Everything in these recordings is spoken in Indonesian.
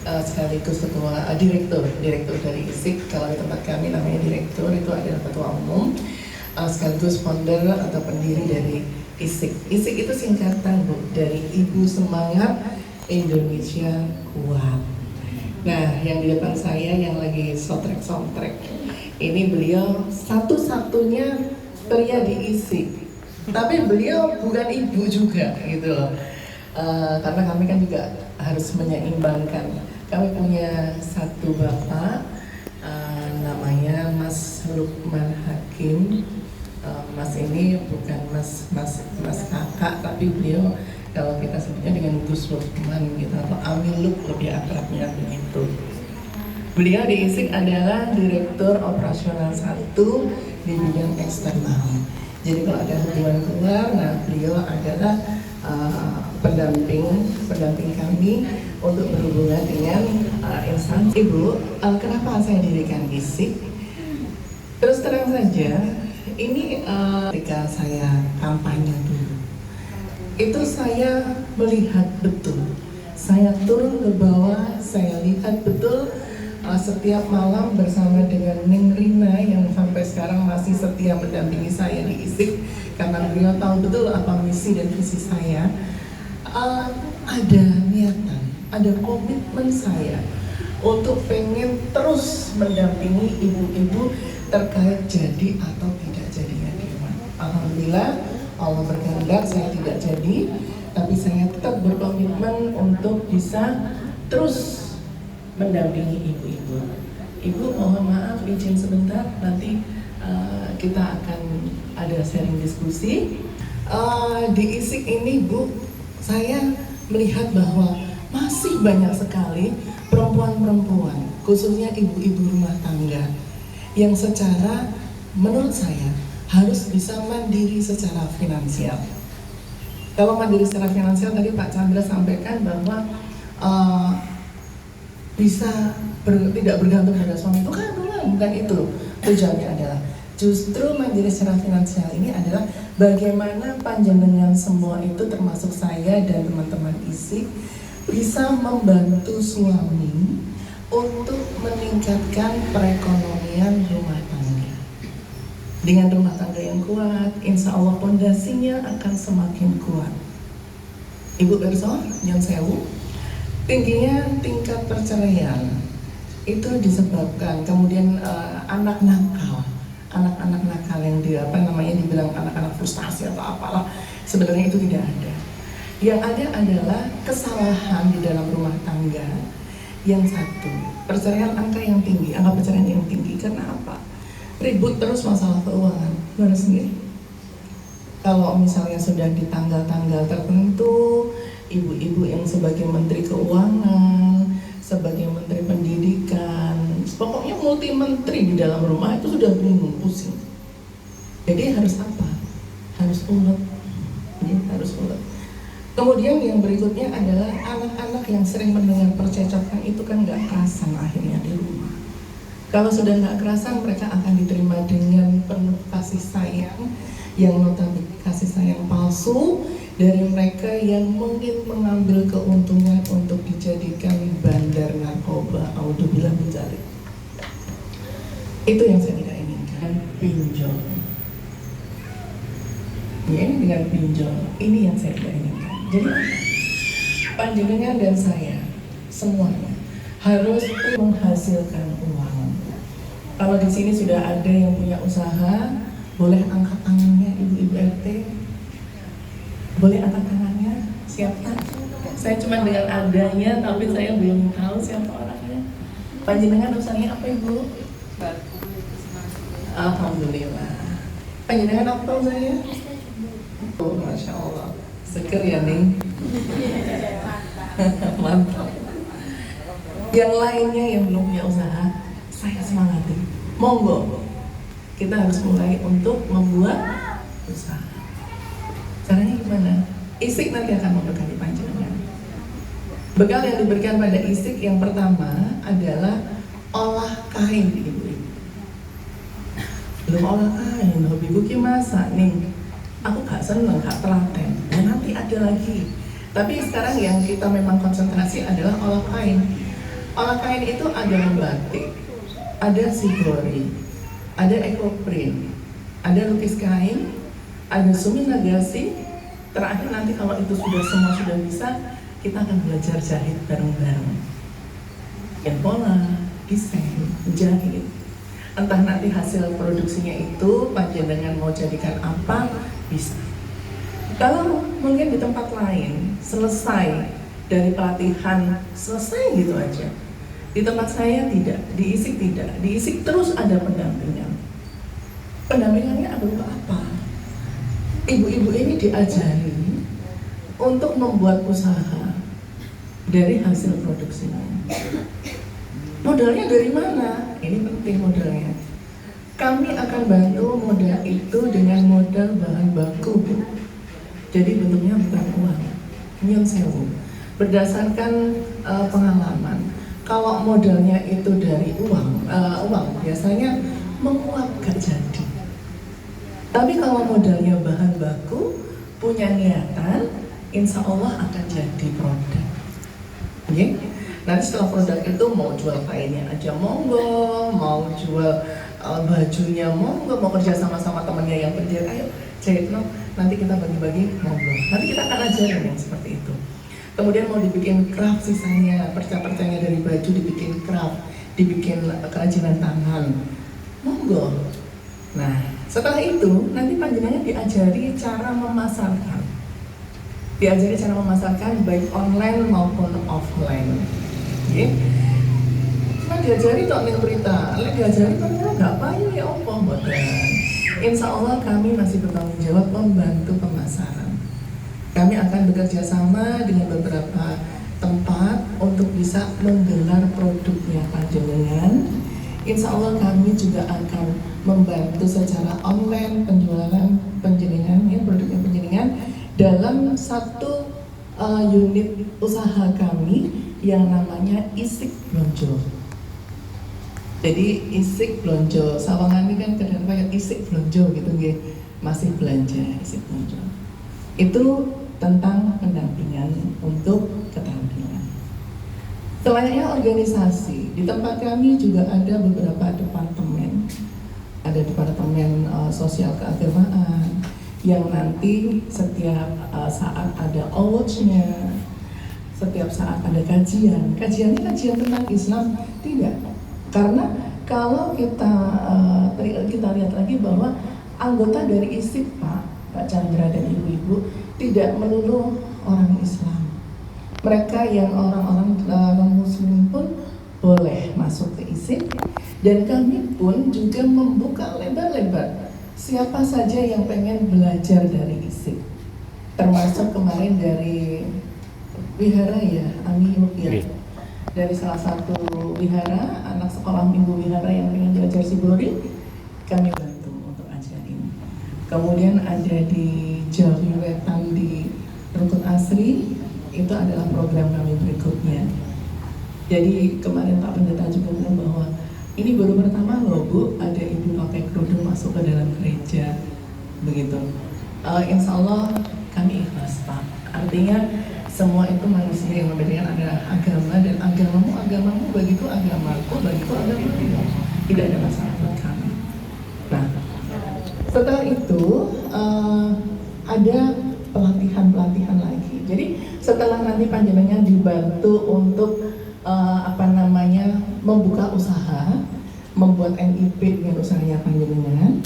sekaligus ketua direktur dari ISIK. Kalau di tempat kami namanya direktur, itu adalah ketua umum, sekaligus founder atau pendiri dari ISIK. ISIK itu singkatan Bu, dari Ibu Semangat Indonesia Kuat. Nah, yang di depan saya yang lagi soundtrack ini beliau satu-satunya pria di ISIK, tapi beliau bukan ibu juga gitu loh. Karena kami kan juga harus menyeimbangkan. Kami punya satu bapak, namanya Mas Lukman Hakim. Mas ini bukan mas kakak, tapi beliau kalau kita sebutnya dengan Gus Lukman gitu, atau Amiluk lebih akrabnya begitu. Beliau di ISIK adalah Direktur Operasional 1 di bidang eksternal. Jadi kalau ada hubungan keluar, nah beliau adalah pendamping kami untuk berhubungan dengan instansi. Ibu, kenapa saya dirikan ISIK? Terus terang saja, ini ketika saya kampanye dulu, itu saya melihat betul. Saya turun ke bawah, saya lihat betul setiap malam bersama dengan Ning Rina yang sampai sekarang masih setia mendampingi saya di ISIK, karena beliau tahu betul apa misi dan visi saya. Ada niatan, ada komitmen saya untuk pengen terus mendampingi ibu-ibu terkait jadi atau tidak jadinya Dewan. Alhamdulillah Allah berkehendak saya tidak jadi, tapi saya tetap berkomitmen untuk bisa terus mendampingi ibu-ibu. Ibu mohon maaf izin sebentar, nanti kita akan ada sharing diskusi. Di ISIK ini Bu, saya melihat bahwa masih banyak sekali perempuan-perempuan, khususnya ibu-ibu rumah tangga, yang secara menurut saya harus bisa mandiri secara finansial. Kalau mandiri secara finansial, tadi Pak Chandra sampaikan bahwa bisa tidak bergantung pada suami, itu kan bukan itu tujuannya. Adalah justru mandiri secara finansial ini adalah bagaimana panjenengan semua itu, termasuk saya dan teman-teman ISIK, bisa membantu suami untuk meningkatkan perekonomian rumah tangga. Dengan rumah tangga yang kuat, insya Allah pondasinya akan semakin kuat. Ibu Berso, yang sewu, tingginya tingkat perceraian itu disebabkan kemudian anak nakal yang dibilang anak-anak frustasi atau apalah, sebenarnya itu tidak ada. Yang ada adalah kesalahan di dalam rumah tangga. Yang satu, perceraian angka perceraian yang tinggi karena apa? Ribut terus masalah keuangan. Gimana sendiri? Kalau misalnya sudah di tanggal-tanggal tertentu, ibu-ibu yang sebagai Menteri Keuangan, sebagai Menteri Pendidikan, pokoknya multi menteri di dalam rumah itu sudah bingung, pusing. Jadi harus apa? Harus ulet. Harus ulet. Kemudian yang berikutnya adalah anak-anak yang sering mendengar percecokan itu kan nggak kerasan akhirnya di rumah. Kalau sudah nggak kerasan, mereka akan diterima dengan penuh kasih sayang, yang notabene kasih sayang palsu dari mereka yang mungkin mengambil keuntungan untuk dijadikan bandar narkoba. Audzubillah min dzalik. Itu yang saya tidak inginkan. Pinjol. Ya, ini dengan pinjol, ini yang saya tidak inginkan. Jadi panjenengan dan saya semuanya harus menghasilkan uang. Kalau di sini sudah ada yang punya usaha, boleh angkat tangannya ibu-ibu RT. Boleh angkat tangannya, siapa? Saya cuma dengan adanya, tapi saya belum tahu siapa orangnya. Panjenengan usahanya apa Ibu? Alhamdulillah. Panjenengan apa usahanya? Oh, Masya Allah. Seger ya Ning. Mantap. Yang lainnya yang belum punya usaha, saya semangatin. Monggo, kita harus mulai untuk membuat usaha. Caranya gimana? ISIK nanti akan membekali panjenengan. Bekal yang diberikan pada ISIK yang pertama adalah olah kain, ibu-ibu. Belum olah kain, hobiku ki masak nih. Aku gak seneng, gak telaten. Dan nanti ada lagi. Tapi sekarang yang kita memang konsentrasi adalah olah kain. Olah kain itu ada batik, ada shibori, ada ekoprint, ada lukis kain, ada sumi nagasi. Terakhir nanti kalau itu semua sudah bisa, kita akan belajar jahit bareng-bareng. Bikin pola, desain, jahit. Entah nanti hasil produksinya itu panjenengan mau jadikan apa, bisa. Kalau mungkin di tempat lain selesai dari pelatihan, selesai gitu aja. Di tempat saya tidak, di ISIK tidak. Di ISIK terus ada pendampingan. Pendampingannya berupa apa? Ibu-ibu ini diajari untuk membuat usaha dari hasil produksinya. Modalnya dari mana? Ini penting modalnya. Kami akan bantu modal itu dengan modal bahan baku, Bu. Jadi bentuknya bukan uang, nyun sewu. Berdasarkan pengalaman, kalau modalnya itu dari uang biasanya menguap gak jadi. Tapi kalau modalnya bahan baku, punya niatan, insya Allah akan jadi produk. Okay? Nanti setelah produk itu mau jual kainnya aja monggo, mau jual bajunya monggo, mau kerja sama temannya yang penjahit, ayo jahit no, nanti kita bagi-bagi monggo. Nanti kita akan ajarin yang seperti itu. Kemudian mau dibikin craft sisanya, perca-percanya dari baju dibikin craft, dibikin kerajinan tangan, monggo. Nah, setelah itu nanti panjenengan diajari cara memasarkan. Diajari cara memasarkan baik online maupun offline. Oke. Cuma diajari tok ning berita, lek diajari kan nggak payu ya opo mboten. Insya Allah kami masih bertanggung jawab membantu pemasaran. Kami akan bekerja sama dengan beberapa tempat untuk bisa menggelar produknya panjenengan. Insya Allah kami juga akan membantu secara online penjualan panjenengan, ya, produknya panjenengan dalam satu unit usaha kami yang namanya ISIK Blonjo. Jadi ISIK Blonjo, Sawangan ini kan kadang kayak ISIK Blonjo gitu nggih, masih belanja ISIK Blonjo. Itu tentang pendampingan untuk keterampilan. Selayaknya organisasi, di tempat kami juga ada beberapa departemen. Ada departemen sosial keagamaan yang nanti setiap saat ada awards-nya, setiap saat ada kajian. Kajiannya kajian tentang Islam? Tidak. Karena kalau kita lihat lagi bahwa anggota dari ISIK, Pak Chandra dan ibu-ibu, tidak melulu orang Islam. Mereka yang orang-orang non-muslim pun boleh masuk ke ISIK, dan kami pun juga membuka lebar-lebar siapa saja yang pengen belajar dari ISIK. Termasuk kemarin dari wihara ya, Ami ya. Dari salah satu wihara, anak sekolah minggu wihara yang pengen belajar Shibori, kami bantu untuk ajarin. Kemudian ada di Jawi Wetan di Rukun Asri, itu adalah program kami berikutnya. Jadi kemarin Pak Pendeta juga bilang bahwa ini baru pertama loh Bu, ada ibu pakai kerudung masuk ke dalam gereja, begitu. Insya Allah kami ikhlas Pak. Artinya semua itu manusia, yang membedakan adalah agama, dan agamamu bagiku agamaku, bagiku agamamu. Tidak ada masalah buat kami. Nah, setelah itu ada pelatihan lagi. Jadi setelah nanti panjenengan dibantu untuk membuka usaha, membuat NIP dengan usahanya panjenengan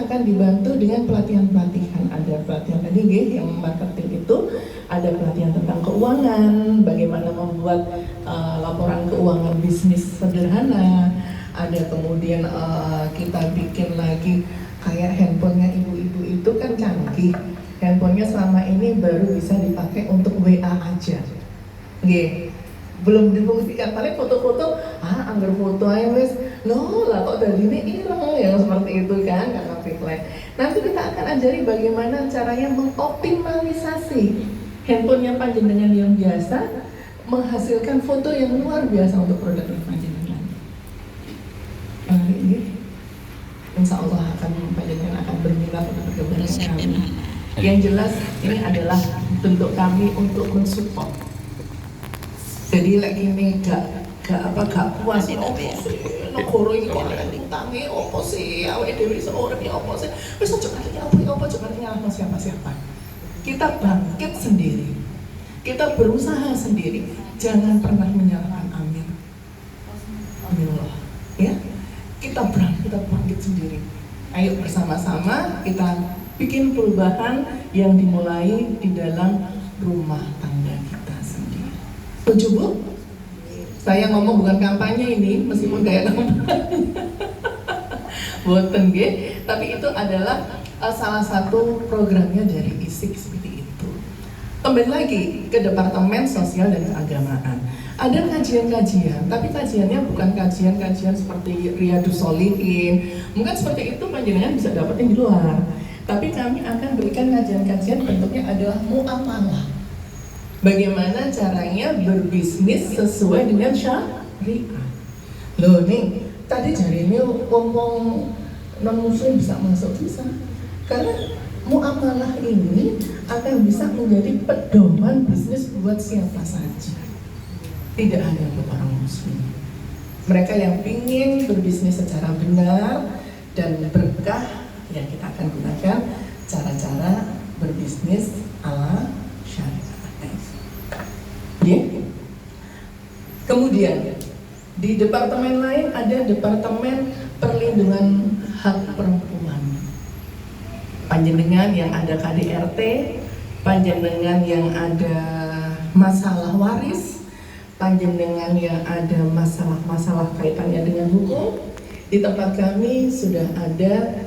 akan dibantu dengan pelatihan-pelatihan. Ada pelatihan tadi yang marketing itu, ada pelatihan tentang keuangan, bagaimana membuat laporan keuangan bisnis sederhana. Ada kemudian kita bikin lagi kayak handphonenya ibu-ibu itu kan canggih. Handphonenya selama ini baru bisa dipakai untuk WA aja. Nggih. Belum difungsikan, paling foto-foto, anggar foto aja wes, loh lah kok dari ini ireng yang seperti itu kan, karena reply. Nanti kita akan ajari bagaimana caranya mengoptimalisasi handphonenya panjenengan yang biasa, menghasilkan foto yang luar biasa untuk produk panjenengan. Ini, insya Allah panjenengan akan berminat untuk bergabung dengan kami. Yang jelas ini adalah bentuk kami untuk mensupport. Jadi lagi ini gak puas opo sih negara iki kok ana utange opo sih awake dhewe iso urip ya opo sih wis aja ngerti apa aja ngerti nyalahno siapa-siapa. Kita bangkit sendiri, kita berusaha sendiri, jangan pernah menyalahkan Amir. Amirullah, ya kita bangkit sendiri. Ayo bersama-sama kita bikin perubahan yang dimulai di dalam rumah tangga kita sendiri. Setuju Bu? Saya ngomong bukan kampanye ini, meskipun kayak kampanye. Boten nggih, tapi itu adalah salah satu programnya dari ISIK seperti itu. Kembali lagi ke Departemen Sosial dan Keagamaan. Ada kajian-kajian, tapi kajiannya bukan kajian-kajian seperti Riyadus Sholihin. Mungkin seperti itu panjenengan bisa dapetin di luar. Tapi kami akan berikan kajian-kajian bentuknya adalah muamalah. Bagaimana caranya berbisnis sesuai dengan syariat. Loh nih, tadi jari ini ngomong non-muslim bisa masuk, bisa. Karena muamalah ini akan bisa menjadi pedoman bisnis buat siapa saja. Tidak hanya buat orang muslim. Mereka yang ingin berbisnis secara benar dan berkah, ya kita akan gunakan cara-cara berbisnis ala syariat. Ya. Kemudian di departemen lain ada Departemen Perlindungan Hak Perempuan. Panjenengan yang ada KDRT, panjenengan yang ada masalah waris, panjenengan yang ada masalah-masalah kaitannya dengan hukum, di tempat kami sudah ada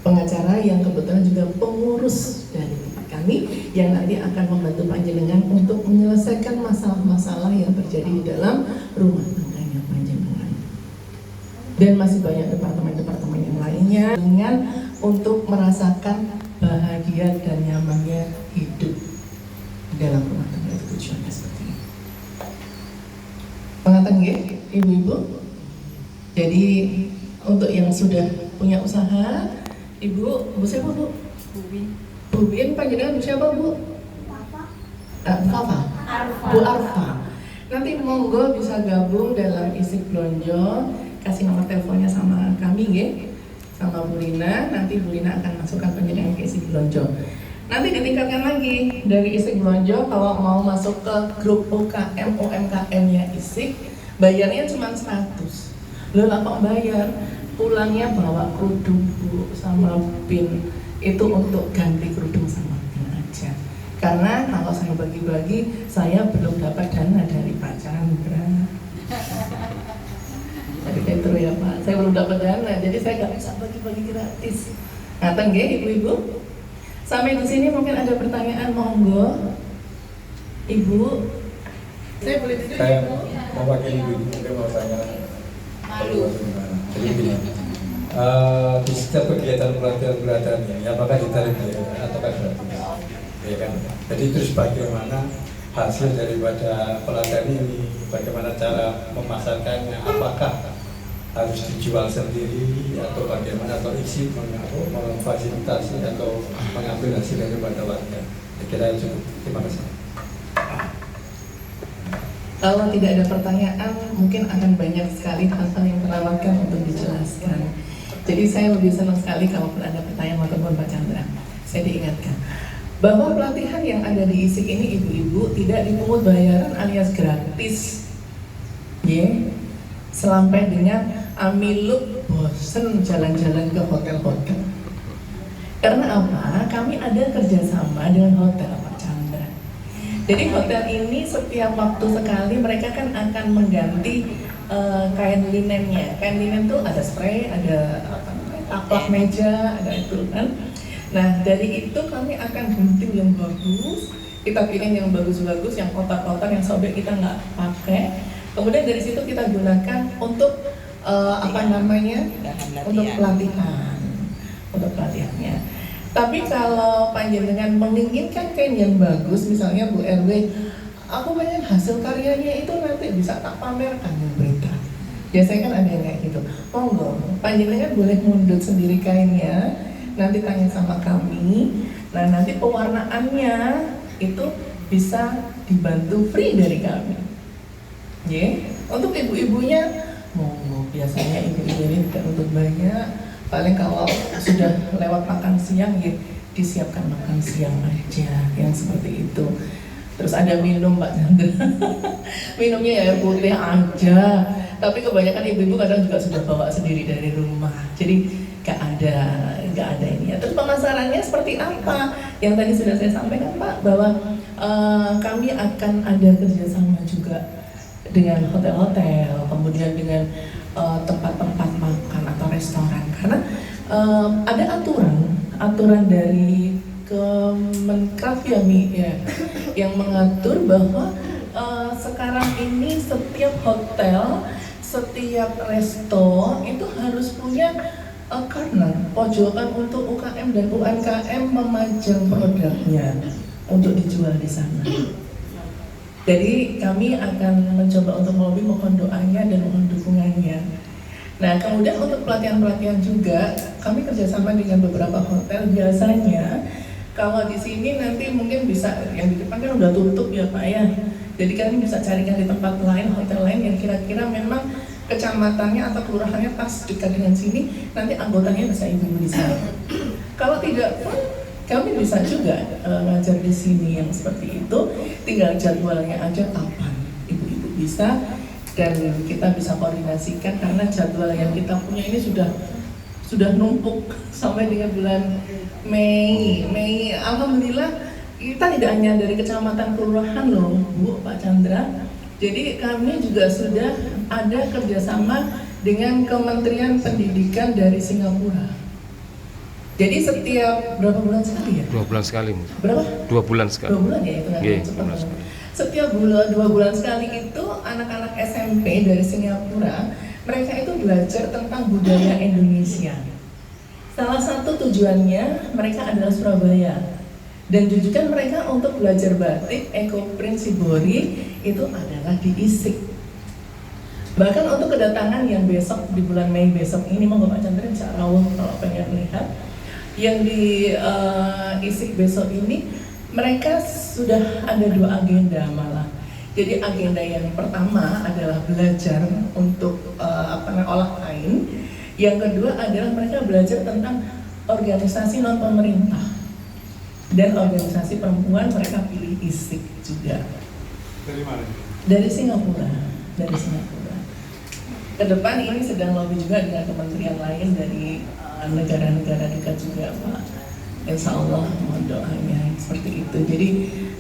pengacara yang kebetulan juga pengurus dari tempat kami yang nanti akan membantu panjenengan untuk menyelesaikan masalah-masalah yang terjadi di dalam rumah tangganya panjenengan. Dan masih banyak departemen-departemen yang lainnya dengan untuk merasakan bahagia dan nyamannya hidup di dalam rumah tangga itu tujuannya seperti ini. Pengantin ya, ibu-ibu. Jadi untuk yang sudah punya usaha, ibu siapa Bu? Bu Bin, panjenengan siapa Bu? Fafa. Bu Arfa. Nanti monggo bisa gabung dalam ISIK Blonjo, kasih nomor teleponnya sama kami ya, sama Bu Lina. Nanti Bu Lina akan masukkan panjenengan ke ISIK Blonjo. Nanti ditingkatkan lagi dari ISIK Blonjo, kalau mau masuk ke grup UKM UMKM-nya ISIK, bayarnya cuma 100. Loh lah kok bayar? Pulangnya bawa kerudung Bu sama pin. Itu untuk ganti kerudung sama pin aja. Karena kalau saya bagi-bagi, saya belum dapat dana dari Pak Chandra. Jadi itu ya Pak, saya belum dapat dana, jadi saya nggak bisa bagi-bagi gratis. Ngaten nggih ibu-ibu? Sampai di sini mungkin ada pertanyaan, monggo. Ibu, saya boleh titip saya Ibu? mau pakai ibu, mungkin mau tanya Malu. jadi begini, di setiap kegiatan pelatihan ini, apakah ditarik biaya atau gratis? Ya kan? Jadi terus bagaimana hasil daripada pelatihan ini, bagaimana cara memasarkannya, apakah harus dijual sendiri atau bagaimana, atau isi memfasilitasi atau mengambil hasil daripada warga? Kira-kira cukup. Terima kasih. Kalau tidak ada pertanyaan, mungkin akan banyak sekali hal-hal yang terlewatkan untuk dijelaskan. Jadi saya lebih senang sekali kalau ada pertanyaan ataupun Pak Chandra. Saya diingatkan bahwa pelatihan yang ada di ISIK ini ibu-ibu tidak dipungut bayaran alias gratis. Sampai dengan Amiluk bosen jalan-jalan ke hotel-hotel. Karena apa? Kami ada kerjasama dengan hotel Pak Chandra. Jadi hotel ini setiap waktu sekali mereka kan akan mengganti kain linennya. Kain linen tuh ada spray, ada taplak meja, ada itu kan. Nah dari itu kami akan gunting yang bagus, kita pilih yang bagus-bagus, yang kotak-kotak, yang sobek kita nggak pakai. Kemudian dari situ kita gunakan untuk untuk pelatihan, untuk pelatihannya. Tapi kalau panjenengan menginginkan kain yang bagus, misalnya Bu RW, aku pengen hasil karyanya itu nanti bisa tak pamerkan yang berita. Biasanya kan ada yang kayak gitu. Monggo, panjenengan boleh mundut sendiri kainnya, nanti tanya sama kami. Nah nanti pewarnaannya itu bisa dibantu free dari kami. Untuk ibu-ibunya, monggo, biasanya ibu-ibu ini tidak untuk banyak, paling kalau sudah lewat makan siang ya disiapkan makan siang aja yang seperti itu. Terus ada minum Pak Chandra, minumnya ya air putih aja. Tapi kebanyakan ibu-ibu kadang juga sudah bawa sendiri dari rumah, jadi nggak ada ini ya. Terus pemasarannya seperti apa? Yang tadi sudah saya sampaikan Pak, bahwa kami akan ada kerjasama juga dengan hotel-hotel, kemudian dengan tempat-tempat makan atau restoran, karena ada aturan dari Kemenkraf ya yang mengatur bahwa sekarang ini setiap hotel, setiap resto itu harus punya corner, pojokan untuk UKM dan UMKM memajang produknya untuk dijual di sana. Jadi kami akan mencoba untuk melobi, mohon doanya dan mohon dukungannya. Nah, kemudian untuk pelatihan-pelatihan juga kami kerjasama dengan beberapa hotel. Biasanya kalau di sini nanti mungkin bisa, yang di depan kan udah tutup ya Pak ya. Jadi kami bisa carikan di tempat lain, hotel lain yang kira-kira memang kecamatannya atau kelurahannya pas dekat dengan sini, nanti anggotanya bisa ibu-ibu di sana. Kalau tidak pun kami bisa juga ngajar di sini yang seperti itu, tinggal jadwalnya aja kapan ibu-ibu bisa, dan kita bisa koordinasikan karena jadwal yang kita punya ini sudah numpuk sampai dengan bulan Mei. Alhamdulillah kita tidak hanya dari kecamatan kelurahan loh Bu, Pak Chandra. Jadi kami juga sudah ada kerjasama dengan Kementerian Pendidikan dari Singapura. Jadi setiap berapa bulan sekali ya? 2 bulan sekali. Berapa? 2 bulan sekali. 2 bulan ya itu kan? Cepat banget. Setiap 2 bulan sekali itu anak-anak SMP dari Singapura, mereka itu belajar tentang budaya Indonesia. Salah satu tujuannya mereka adalah Surabaya, dan tujuan mereka untuk belajar batik Ekoprint Sibori itu adalah di ISIK. Bahkan untuk kedatangan yang besok di bulan Mei besok ini, monggo Pak Chandra bisa rawuh kalau pengen lihat yang di ISIK besok ini, mereka sudah ada 2 agenda malah. Jadi agenda yang pertama adalah belajar untuk olah kain. Yang kedua adalah mereka belajar tentang organisasi non pemerintah dan organisasi perempuan, mereka pilih ISIK juga. Dari mana? Dari Singapura. Ke depan ini sedang lobby juga dengan kementerian lain dari negara-negara dekat juga Pak. Insya Allah mohon doanya seperti itu. Jadi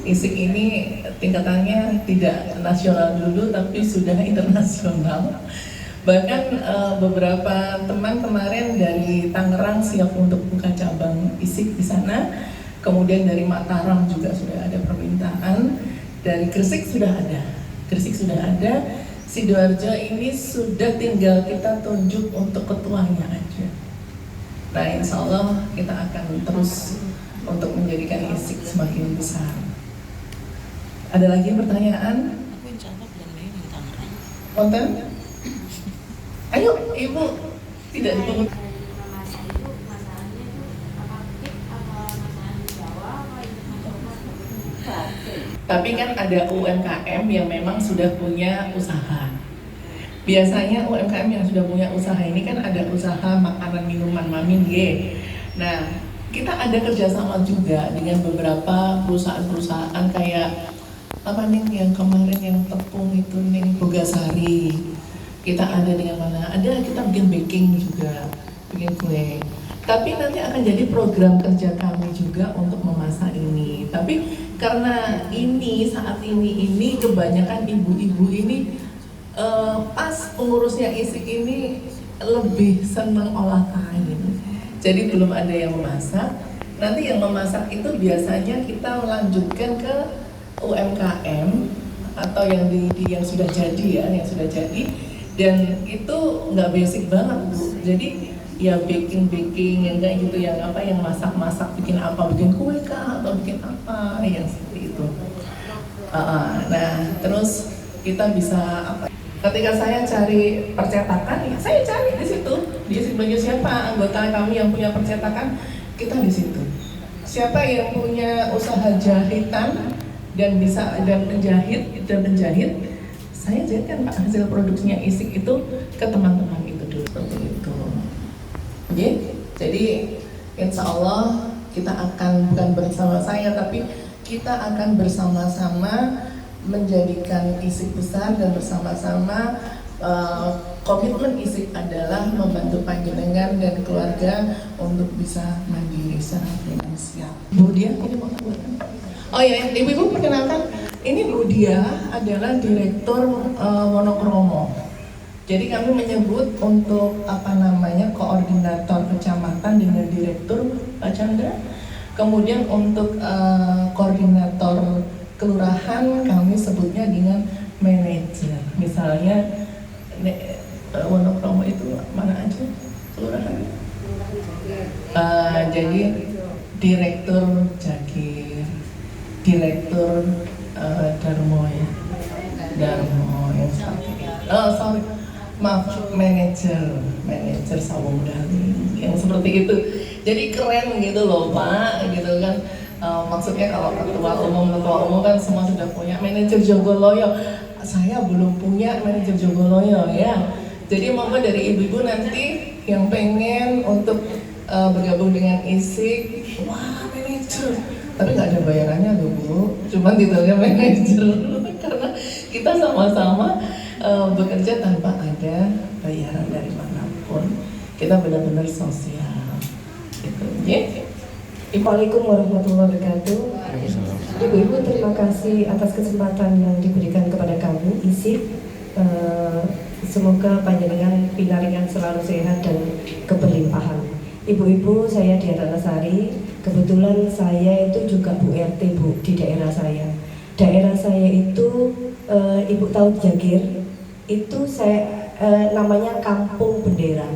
ISIK ini tingkatannya tidak nasional dulu tapi sudah internasional. Bahkan beberapa teman kemarin dari Tangerang siap untuk buka cabang ISIK di sana. Kemudian dari Mataram juga sudah ada permintaan. Dari Gresik sudah ada. Sidoarjo ini sudah tinggal kita tunjuk untuk ketuanya aja. Nah, insya Allah kita akan terus untuk menjadikan ISIK semakin besar. Ada lagi pertanyaan? Aku insya Allah bulan Mei di Tangerang. Konten? Ayo, Ibu tidak dipungut. Tapi kan ada UMKM yang memang sudah punya usaha. Biasanya UMKM yang sudah punya usaha ini kan ada usaha makanan minuman Mamin Ye. Nah, kita ada kerjasama juga dengan beberapa perusahaan-perusahaan kayak apa nih yang kemarin yang tepung itu nih Bogasari. Kita ada dengan mana? Ada, kita bikin baking juga, bikin kue. Tapi nanti akan jadi program kerja kami juga untuk memasak ini. Tapi karena ini saat ini kebanyakan ibu-ibu ini pas pengurusnya ISIK ini lebih senang olah kain. Jadi belum ada yang memasak. Nanti yang memasak itu biasanya kita lanjutkan ke UMKM atau yang yang sudah jadi ya, yang sudah jadi. Dan itu nggak basic banget Bu. Jadi ya baking yang kayak gitu, yang masak bikin apa, bikin kue kah atau bikin apa yang seperti itu. Nah terus kita bisa apa? Ketika saya cari percetakan, ya saya cari di situ. Di sebagai siapa anggota kami yang punya percetakan, kita di situ. Siapa yang punya usaha jahitan, dan bisa dan penjahit saya jadikan Pak hasil produksinya ISIK itu ke teman-teman itu dulu seperti itu. Oke, jadi insya Allah kita akan bukan bersama saya tapi kita akan bersama-sama menjadikan ISIK besar dan bersama-sama komitmen ISIK adalah membantu panjenengan dan keluarga untuk bisa mandiri secara finansial. Bu Dia, ini mau buatan. Oh ya, ibu-ibu perkenalkan, ini Bu Dia adalah direktur Wonokromo. Jadi kami menyebut untuk koordinator kecamatan dengan direktur Pak Chandra. Kemudian untuk koordinator kelurahan kami sebutnya dengan manajer. Misalnya Wonokromo itu mana aja kelurahan? Jadi direktur Jakir, direktur Darmo ya, Darmo yang seperti itu. Maaf, manajer Sawung Daling yang seperti itu. Jadi keren gitu loh Pak, gitu kan. Maksudnya kalau ketua umum kan semua sudah punya manajer Jogoloyo. Saya belum punya manajer Jogoloyo ya. Jadi monggo dari ibu-ibu nanti yang pengen untuk bergabung dengan ISIK, wah manajer. Tapi nggak ada bayarannya loh Bu, cuma titelnya manajer karena kita sama-sama bekerja tanpa ada bayaran dari manapun. Kita benar-benar sosial gitu ya. Assalamualaikum warahmatullahi wabarakatuh. Ibu-ibu, terima kasih atas kesempatan yang diberikan kepada kami ISIK. Semoga panjenengan pinaringan selalu sehat dan keberlimpahan. Ibu-ibu, saya Diana Nasari. Kebetulan saya itu juga Bu RT Bu di daerah saya. Daerah saya itu Ibu tahu Jakir, itu saya namanya Kampung Bendera.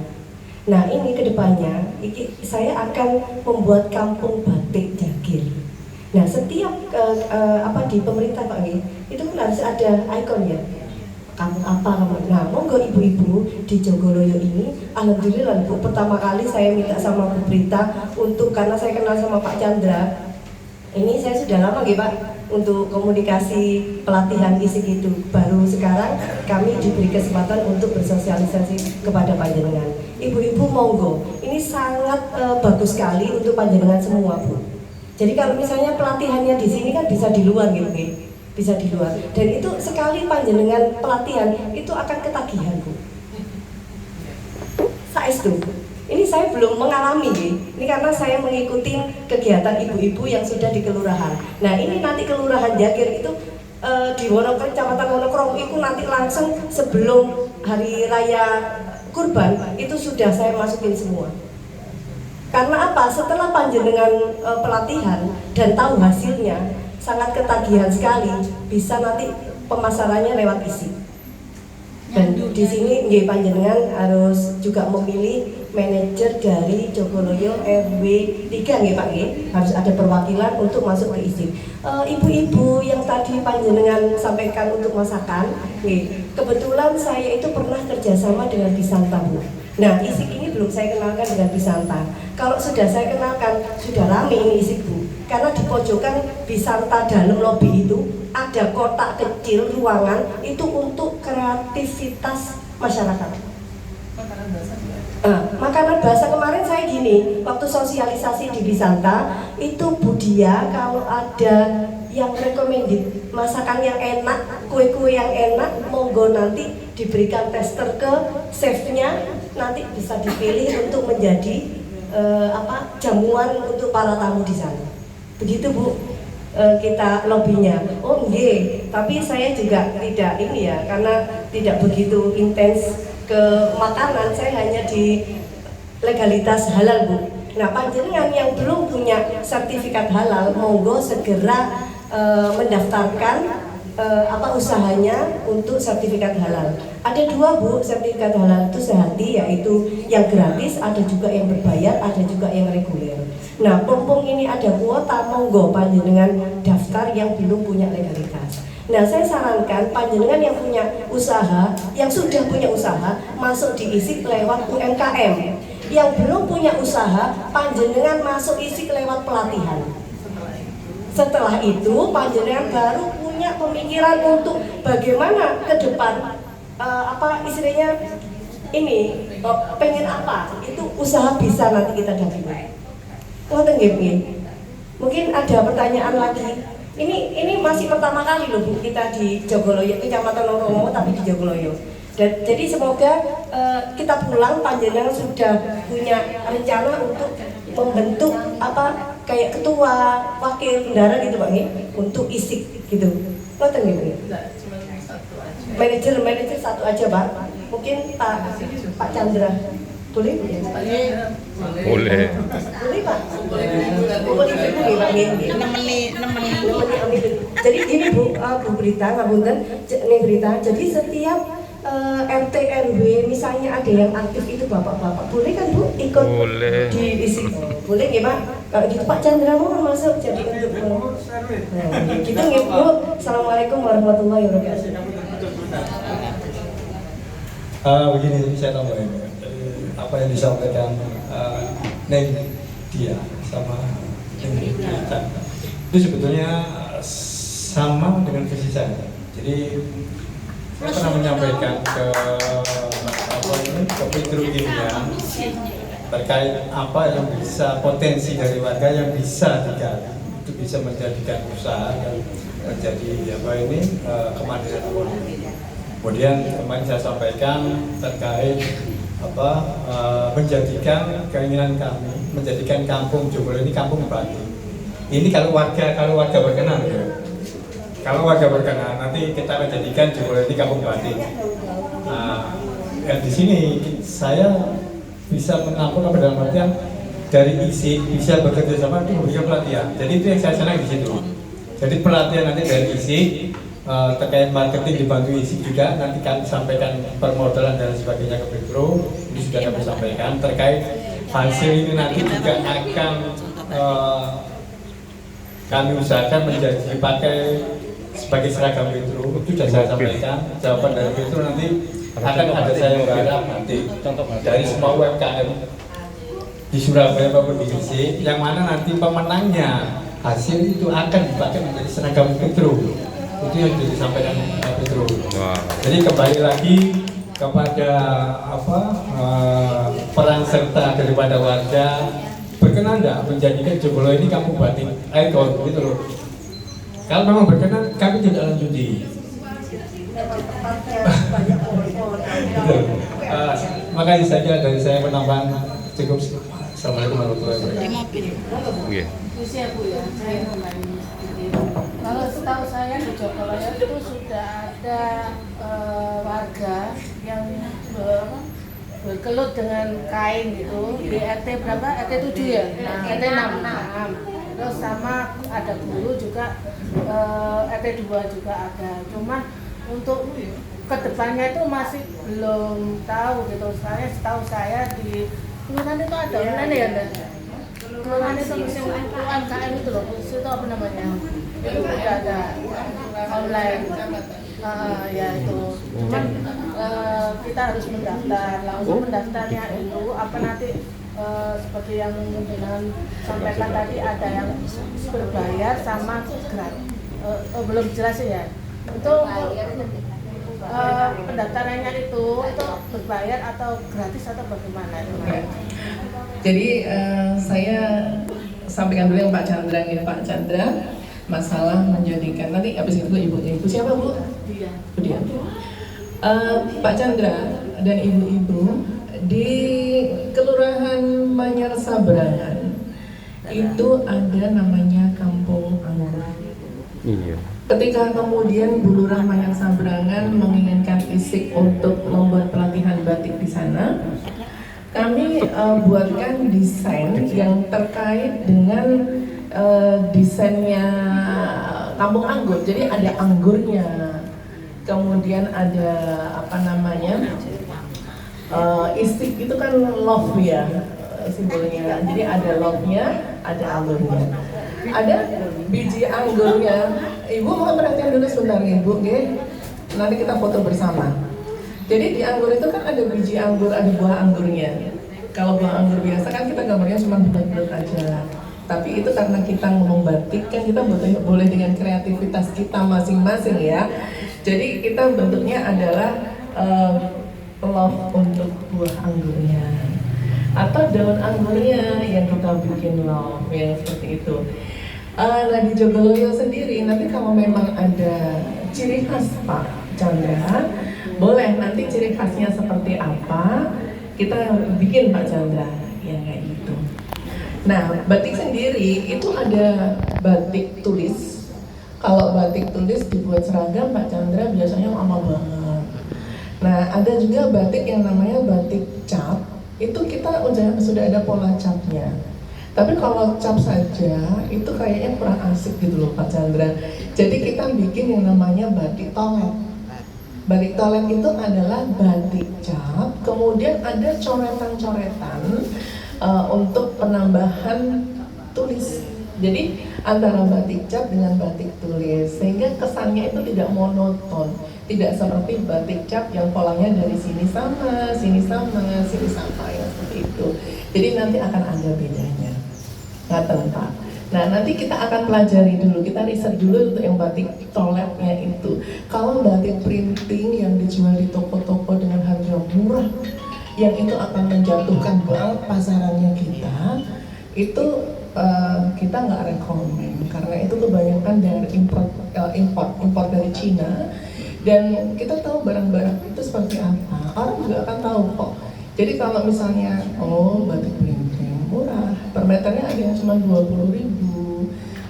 Nah ini kedepannya saya akan membuat kampung batik Jakir. Nah setiap di pemerintah Pak itu kan harus ada ikon ya. Kampung apa kamu? Nah monggo ibu-ibu di Jogoloyo ini, alhamdulillah Bu, pertama kali saya minta sama Bu Prita untuk, karena saya kenal sama Pak Chandra. Ini saya sudah lama gitu Pak untuk komunikasi pelatihan ISIK itu. Baru sekarang kami diberi kesempatan untuk bersosialisasi kepada panjenengan. Ibu-ibu monggo, ini sangat bagus sekali untuk panjenengan semua Bu. Jadi kalau misalnya pelatihannya di sini kan bisa di luar gitu, bisa di luar. Dan itu sekali panjenengan pelatihan itu akan ketagihan Bu. Saestu. Ini saya belum mengalami, ini karena saya mengikuti kegiatan ibu-ibu yang sudah di kelurahan. Nah ini nanti kelurahan Jakir itu di Kecamatan Wonokromo itu nanti langsung sebelum hari raya kurban itu sudah saya masukin semua. Karena apa? Setelah panjenengan pelatihan dan tahu hasilnya sangat ketagihan sekali, bisa nanti pemasarannya lewat ISIK. Dan di sini nggih panjenengan harus juga memilih manajer dari Jogoloyo RW 3 nggih Pak nggih. Harus ada perwakilan untuk masuk ke ISIK. Ibu-ibu yang tadi panjenengan sampaikan untuk masakan, nggih. Kebetulan saya itu pernah kerjasama dengan Bisanta Bu. Nah ISIK ini belum saya kenalkan dengan Bisanta. Kalau sudah saya kenalkan, sudah rame ini ISIK Bu. Karena di pojokan Bisanta dalam lobi itu ada kotak kecil ruangan itu untuk kreativitas masyarakat. Makanan bahasa kemarin saya gini, waktu sosialisasi di Bisanta itu Bu Dia kalau ada yang recommended masakan yang enak, kue-kue yang enak, monggo nanti diberikan tester ke chefnya, nanti bisa dipilih untuk menjadi jamuan untuk para tamu di sana. Begitu Bu, kita lobbynya. Oh nggih, tapi saya juga tidak ini ya, karena tidak begitu intens ke makanan, saya hanya di legalitas halal Bu. Nah panjenengan yang belum punya sertifikat halal, monggo segera mendaftarkan usahanya untuk sertifikat halal. Ada dua Bu, sertifikat halal itu sehati, yaitu yang gratis, ada juga yang berbayar, ada juga yang reguler. Nah, mumpung ini ada kuota, monggo panjenengan daftar yang belum punya legalitas. Nah, saya sarankan panjenengan yang punya usaha, yang sudah punya usaha, masuk di ISIK lewat UMKM. Yang belum punya usaha, panjenengan masuk ISIK lewat pelatihan. Setelah itu panjenengan baru punya pemikiran untuk bagaimana ke depan, apa istilahnya ini, pengen apa, itu usaha bisa nanti kita dapat. Ngoten nggih, Bu. Mungkin ada pertanyaan lagi. Ini masih pertama kali loh Bu kita di Jogoloyo, Kecamatan Loromo tapi di Jogoloyo. Dan jadi semoga kita pulang panjenengan sudah punya rencana untuk membentuk apa kayak ketua, wakil bendara gitu Pak nggih, untuk isik gitu. Ngoten nggih, Bu. Manajer satu aja Pak. Mungkin Pak Chandra. Boleh? Boleh. Boleh Pak. Boleh Pak nggih. Nemeni. Jadi gini Bu, Bu Berita, ngapunten, nih Berita. Jadi setiap RT RW misalnya ada yang aktif itu bapak-bapak, boleh kan Bu ikut Boleh. diisi? Boleh nggih Pak? Kalau gitu Pak Chandra mau masuk jadi untuk gitu nggih Bu. Assalamualaikum warahmatullahi wabarakatuh. Begini saya tambahin apa yang disampaikan Neng dia sama Neng Rita itu sebetulnya sama dengan visi saya. Jadi saya pernah menyampaikan ke Petro Kimia terkait apa yang bisa potensi dari warga yang bisa digali itu bisa menjadikan usaha dan menjadi kemandirian ekonomi. Kemudian kemarin saya sampaikan terkait menjadikan keinginan kami menjadikan kampung Jogoloyo ini kampung batik. Ini kalau warga berkenan ya. Kalau warga berkenan nanti kita akan jadikan Jogoloyo ini kampung batik. Di sini saya bisa menampung dalam artian dari isi bisa bekerja sama itu memberikan pelatihan. Jadi itu yang saya senang di situ. Jadi pelatihan nanti dari isi terkait marketing dibantu isi juga nanti kami sampaikan permodalan dan sebagainya ke Petro. Ini sudah kami sampaikan terkait hasil ini nanti juga akan kami usahakan menjadi dipakai sebagai seragam Petro. Itu sudah saya sampaikan. Jawaban dari Petro nanti akan ada saya berharap nanti dari semua UMKM di Surabaya maupun di Gresik yang mana nanti pemenangnya hasil itu akan dipakai menjadi seragam Petro. Itu yang disampaikan Petro. Jadi kembali lagi kepada peran serta daripada warga berkenan tidak menjadikan Jogoloyo ini kampung batik ikon gitu loh. Kalau memang berkenan kami tidak lanjuti. Makanya saja dari saya penambahan cukup. Assalamualaikum warahmatullahi wabarakatuh. Usia Bu ya, saya namanya. Kalau setahu saya di Jogoloyo itu sudah ada warga yang bergelut dengan kain gitu di RT berapa? RT 7 ya? RT 6. Terus sama ada guru juga, RT 2 juga ada. Cuman untuk kedepannya itu masih belum tahu gitu. Soalnya setahu saya di Kelurahan itu ada online ya, Kelurahan itu UMKM itu loh, itu apa namanya? Itu sudah ada online. Ya itu. Cuman kita harus mendaftar. Langsung mendaftarnya itu apa nanti seperti yang dengan sampaikan tadi ada yang berbayar sama gratis. Belum jelas ya. Itu pendaftarannya itu berbayar atau gratis atau bagaimana? Jadi saya sampaikan dulu yang Pak Chandra ini, Pak Chandra masalah menjadikan nanti habis itu ibu siapa Bu? Dia. Pak Chandra dan ibu-ibu di Kelurahan Manyar Sabrangan itu ada namanya Kampung Anggur. Iya. Ketika kemudian Bu Lurah Manyar Sabrangan menginginkan ISIK untuk membuat pelatihan batik di sana, kami buatkan desain yang terkait dengan desainnya Kampung Anggur. Jadi ada anggurnya, kemudian ada ISIK itu kan love ya simbolnya. Jadi ada love-nya, ada anggurnya. Ada biji anggurnya. Ibu mau perhatian dulu sebentar Ibu, nanti kita foto bersama. Jadi di anggur itu kan ada biji anggur, ada buah anggurnya. Kalau buah anggur biasa kan kita gambarnya cuma bulat-bulat aja. Tapi itu karena kita ngomong batik kan kita boleh dengan kreativitas kita masing-masing ya. Jadi kita bentuknya adalah love untuk buah anggurnya atau daun anggurnya yang kita bikin love yang seperti itu. Nah di Jogoloyo sendiri nanti kalau memang ada ciri khas Pak Chandra, boleh nanti ciri khasnya seperti apa kita bikin Pak Chandra yang kayak gitu. Nah batik sendiri itu ada batik tulis. Kalau batik tulis dibuat seragam Pak Chandra biasanya lama banget. Nah ada juga batik yang namanya batik cap. Itu kita sudah ada pola capnya. Tapi kalau cap saja itu kayaknya kurang asik gitu loh Pak Chandra. Jadi kita bikin yang namanya batik tolet. Batik tolet itu adalah batik cap, kemudian ada coretan-coretan untuk penambahan tulis. Jadi antara batik cap dengan batik tulis, sehingga kesannya itu tidak monoton, tidak seperti batik cap yang polanya dari sini sama, sini sama, sini sama ya seperti itu. Jadi nanti akan ada bedanya, ngaten Pak. Nah nanti kita akan pelajari dulu, kita riset dulu untuk yang batik toletnya itu. Kalau batik printing yang dijual di toko-toko dengan harga murah, yang itu akan menjatuhkan banget pasarannya kita, itu kita nggak rekomen karena itu kebanyakan dari import dari Cina, dan kita tahu barang-barang itu seperti apa, orang juga akan tahu kok. Jadi kalau misalnya batik printing murah, per meternya ada yang cuma 20.000,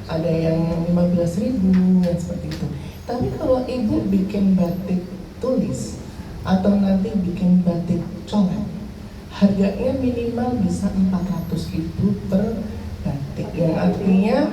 ada yang 15.000 yang seperti itu. Tapi kalau ibu bikin batik tulis atau nanti bikin batik coret, harganya minimal bisa 400.000 per batik, yang artinya